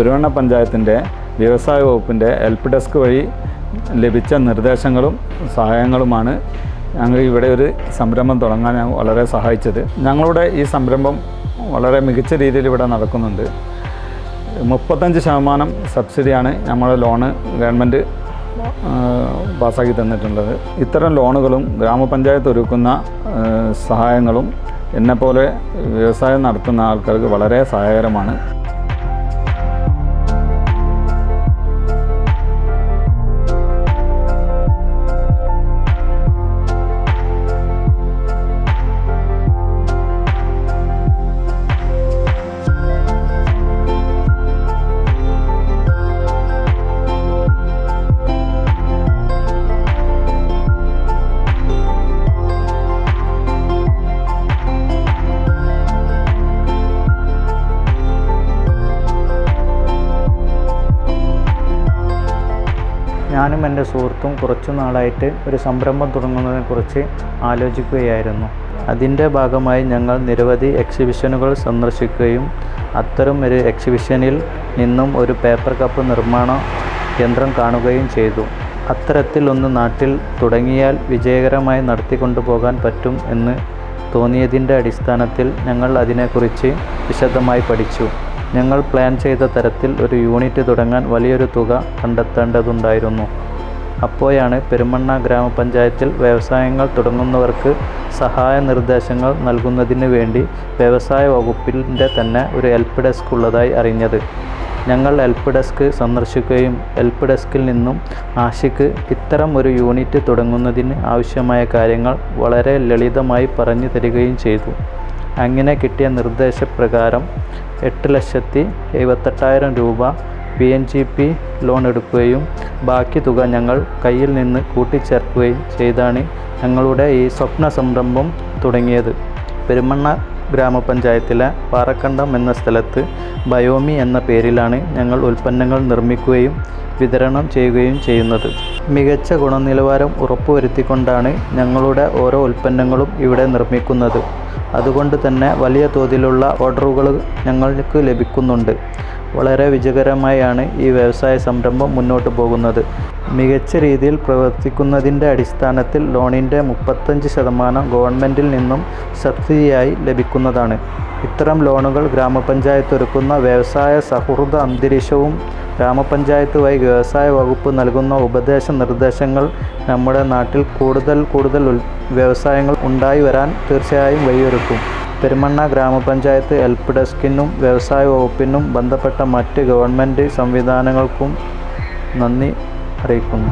പെരുവണ്ണ പഞ്ചായത്തിൻ്റെ വ്യവസായ വകുപ്പിൻ്റെ ഹെൽപ്പ് ഡെസ്ക് വഴി ലഭിച്ച നിർദ്ദേശങ്ങളും സഹായങ്ങളുമാണ് ഞങ്ങൾ ഇവിടെ ഒരു സംരംഭം തുടങ്ങാൻ വളരെ സഹായിച്ചത്. ഞങ്ങളുടെ ഈ സംരംഭം വളരെ മികച്ച രീതിയിൽ ഇവിടെ നടക്കുന്നുണ്ട്. 35% സബ്സിഡിയാണ് നമ്മുടെ ലോണ് ഗവൺമെൻറ് പാസ്സാക്കി തന്നിട്ടുള്ളത്. ഇത്തരം ലോണുകളും ഗ്രാമപഞ്ചായത്ത് ഒരുക്കുന്ന സഹായങ്ങളും എന്നെപ്പോലെ വ്യവസായം നടത്തുന്ന ആൾക്കാർക്ക് വളരെ സഹായകരമാണ്. ഞാനും എൻ്റെ സുഹൃത്തും കുറച്ചു നാളായിട്ട് ഒരു സംരംഭം തുടങ്ങുന്നതിനെക്കുറിച്ച് ആലോചിക്കുകയായിരുന്നു. അതിൻ്റെ ഭാഗമായി ഞങ്ങൾ നിരവധി എക്സിബിഷനുകൾ സന്ദർശിക്കുകയും അത്തരം ഒരു എക്സിബിഷനിൽ നിന്നും ഒരു പേപ്പർ കപ്പ് നിർമ്മാണ യന്ത്രം കാണുകയും ചെയ്തു. അത്തരത്തിലൊന്ന് നാട്ടിൽ തുടങ്ങിയാൽ വിജയകരമായി നടത്തിക്കൊണ്ടുപോകാൻ പറ്റും എന്ന് തോന്നിയതിൻ്റെ അടിസ്ഥാനത്തിൽ ഞങ്ങൾ അതിനെക്കുറിച്ച് വിശദമായി പഠിച്ചു. ഞങ്ങൾ പ്ലാൻ ചെയ്ത തരത്തിൽ ഒരു യൂണിറ്റ് തുടങ്ങാൻ വലിയൊരു തുക കണ്ടെത്തേണ്ടതുണ്ടായിരുന്നു. അപ്പോഴാണ് പെരുമണ്ണ ഗ്രാമപഞ്ചായത്തിൽ വ്യവസായങ്ങൾ തുടങ്ങുന്നവർക്ക് സഹായ നിർദ്ദേശങ്ങൾ നൽകുന്നതിന് വേണ്ടി വ്യവസായ വകുപ്പിൻ്റെ തന്നെ ഒരു ഹെൽപ്പ് ഡെസ്ക് ഉള്ളതായി അറിഞ്ഞത്. ഞങ്ങൾ ഹെൽപ്പ് ഡെസ്ക് സന്ദർശിക്കുകയും ഹെൽപ്പ് ഡെസ്കിൽ നിന്നും ആഷിക്ക് ഇത്തരം ഒരു യൂണിറ്റ് തുടങ്ങുന്നതിന് ആവശ്യമായ കാര്യങ്ങൾ വളരെ ലളിതമായി പറഞ്ഞു തരികയും ചെയ്തു. അങ്ങനെ കിട്ടിയ നിർദ്ദേശപ്രകാരം 8,78,000 രൂപ PNGP ലോൺ എടുക്കുകയും ബാക്കി തുക ഞങ്ങൾ കയ്യിൽ നിന്ന് കൂട്ടിച്ചേർക്കുകയും ചെയ്താണ് ഞങ്ങളുടെ ഈ സ്വപ്ന സംരംഭം തുടങ്ങിയത്. പെരുമണ്ണ ഗ്രാമപഞ്ചായത്തിലെ പാറക്കണ്ടം എന്ന സ്ഥലത്ത് ബയോമി എന്ന പേരിലാണ് ഞങ്ങൾ ഉൽപ്പന്നങ്ങൾ നിർമ്മിക്കുകയും വിതരണം ചെയ്യുകയും ചെയ്യുന്നത്. മികച്ച ഗുണനിലവാരം ഉറപ്പുവരുത്തിക്കൊണ്ടാണ് ഞങ്ങളുടെ ഓരോ ഉൽപ്പന്നങ്ങളും ഇവിടെ നിർമ്മിക്കുന്നത്. അതുകൊണ്ട് തന്നെ വലിയ തോതിലുള്ള ഓർഡറുകൾ ഞങ്ങൾക്ക് ലഭിക്കുന്നുണ്ട്. വളരെ വിജയകരമായാണ് ഈ വ്യവസായ സംരംഭം മുന്നോട്ട് പോകുന്നത്. മികച്ച രീതിയിൽ പ്രവർത്തിക്കുന്നതിൻ്റെ അടിസ്ഥാനത്തിൽ ലോണിൻ്റെ 35% ഗവൺമെൻറ്റിൽ നിന്നും സബ്സിഡിയായി ലഭിക്കുന്നതാണ്. ഇത്തരം ലോണുകൾ ഗ്രാമപഞ്ചായത്ത് ഒരുക്കുന്ന വ്യവസായ സൗഹൃദ അന്തരീക്ഷവും ഗ്രാമപഞ്ചായത്ത് വഴി വ്യവസായ വകുപ്പ് നൽകുന്ന ഉപദേശ നിർദ്ദേശങ്ങൾ നമ്മുടെ നാട്ടിൽ കൂടുതൽ വ്യവസായങ്ങൾ ഉണ്ടായി വരാൻ തീർച്ചയായും വഴിയൊരുക്കും. പെരുമണ്ണ ഗ്രാമപഞ്ചായത്ത് ഹെൽപ്പ് ഡെസ്കിനും വ്യവസായ വകുപ്പിനും ബന്ധപ്പെട്ട മറ്റ് ഗവൺമെൻറ് സംവിധാനങ്ങൾക്കും നന്ദി അറിയിക്കുന്നു.